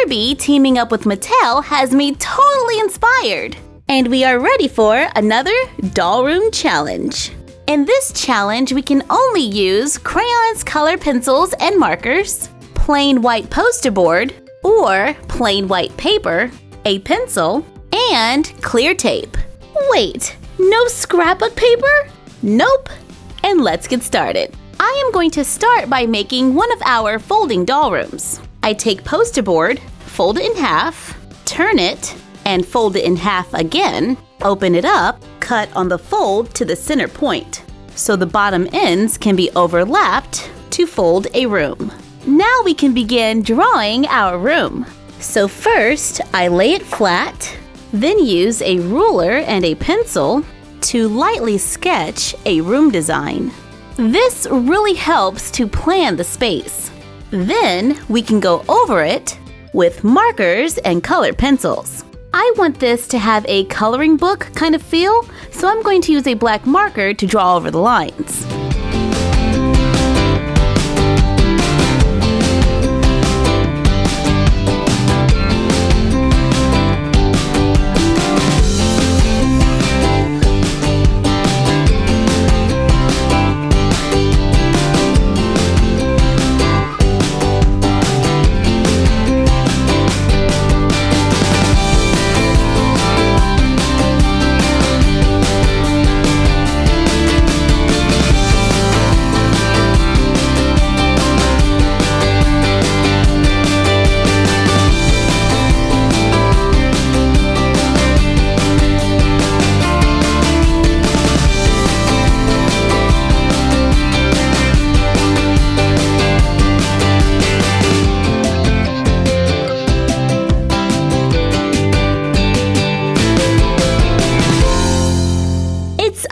Barbie teaming up with Mattel has me totally inspired. And we are ready for another doll room challenge. In this challenge, we can only use crayons, color pencils, and markers, plain white poster board, or plain white paper, a pencil, and clear tape. Wait, no scrapbook paper? Nope. And let's get started. I am going to start by making one of our folding doll rooms. I take poster board, fold it in half, turn it, and fold it in half again, open it up, cut on the fold to the center point, so the bottom ends can be overlapped to fold a room. Now we can begin drawing our room. So first, I lay it flat, then use a ruler and a pencil to lightly sketch a room design. This really helps to plan the space. Then we can go over it with markers and colored pencils. I want this to have a coloring book kind of feel, so I'm going to use a black marker to draw over the lines.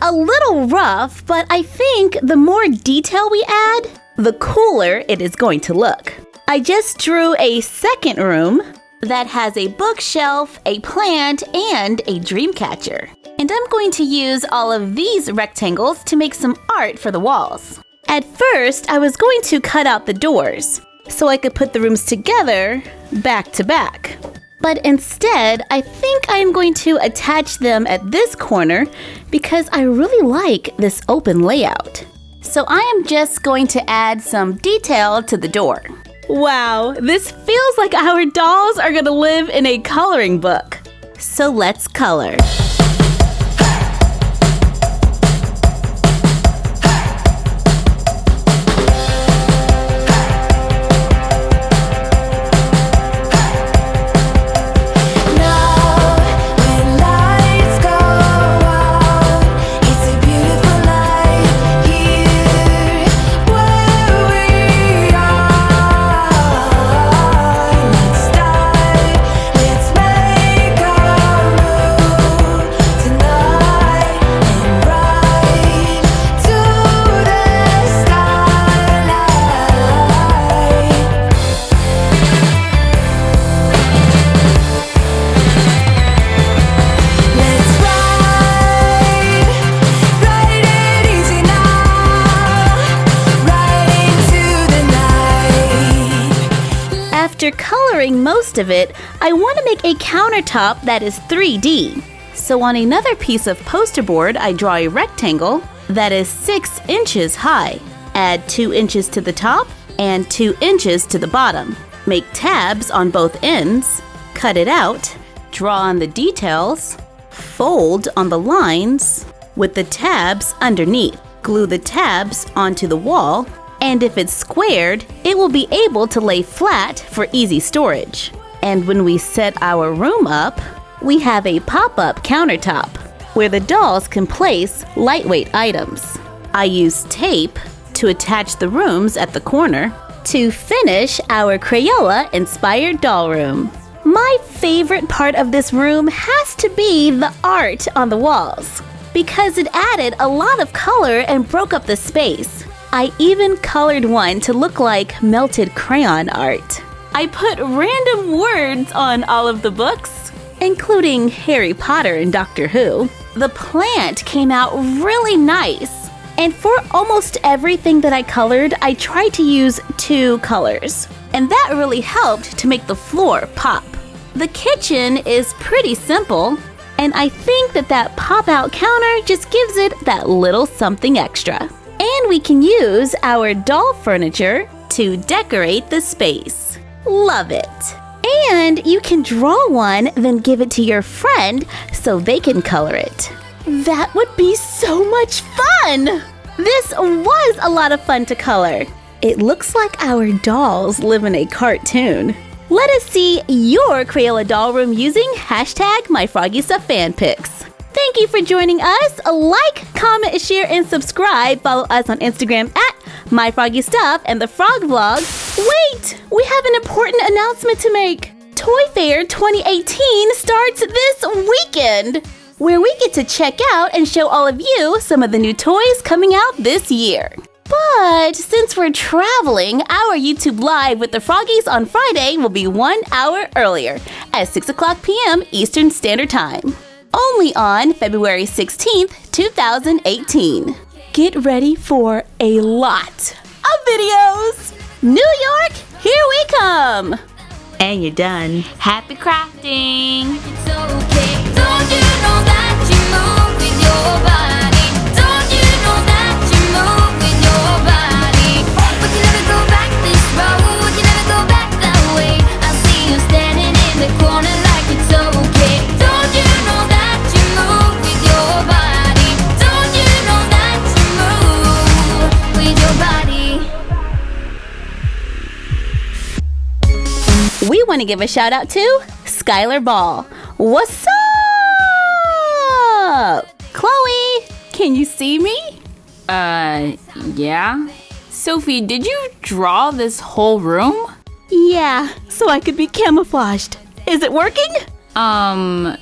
A little rough, but I think the more detail we add, the cooler it is going to look. I just drew a second room that has a bookshelf, a plant, and a dream catcher. And I'm going to use all of these rectangles to make some art for the walls. At first, I was going to cut out the doors so I could put the rooms together back to back. But instead, I think I'm going to attach them at this corner because I really like this open layout. So I am just going to add some detail to the door. Wow, this feels like our dolls are going to live in a coloring book. So let's color. After coloring most of it, I want to make a countertop that is 3D. So on another piece of poster board, I draw a rectangle that is 6 inches high. Add 2 inches to the top and 2 inches to the bottom. Make tabs on both ends, cut it out, draw on the details, fold on the lines with the tabs underneath. Glue the tabs onto the wall, and if it's squared, it will be able to lay flat for easy storage. And when we set our room up, we have a pop-up countertop where the dolls can place lightweight items. I use tape to attach the rooms at the corner to finish our Crayola-inspired doll room. My favorite part of this room has to be the art on the walls because it added a lot of color and broke up the space. I even colored one to look like melted crayon art. I put random words on all of the books, including Harry Potter and Doctor Who. The plant came out really nice. And for almost everything that I colored, I tried to use 2 colors. And that really helped to make the floor pop. The kitchen is pretty simple, and I think that pop-out counter just gives it that little something extra. And we can use our doll furniture to decorate the space. Love it! And you can draw one, then give it to your friend so they can color it. That would be so much fun! This was a lot of fun to color. It looks like our dolls live in a cartoon. Let us see your Crayola doll room using #MyFroggyStuffFanPics. Thank you for joining us. Like, comment, share, and subscribe. Follow us on Instagram at MyFroggyStuff and the Frog Vlog. Wait! We have an important announcement to make. Toy Fair 2018 starts this weekend, where we get to check out and show all of you some of the new toys coming out this year. But since we're traveling, our YouTube Live with the Froggies on Friday will be 1 hour earlier at 6 o'clock p.m. Eastern Standard Time. Only on February 16th, 2018. Get ready for a lot of videos! New York, here we come! And you're done. Happy crafting! It's okay. Don't you know that you move with your body? Don't you know that you move with your body? But you never go back this road, you never go back that way. I see you standing in the corner like it's okay. Don't you know that you move with your body? Don't you know that you move with your body? We want to give a shout out to Skylar Ball. What's up? Chloe, can you see me? Yeah? Sophie, did you draw this whole room? Yeah, so I could be camouflaged. Is it working? No.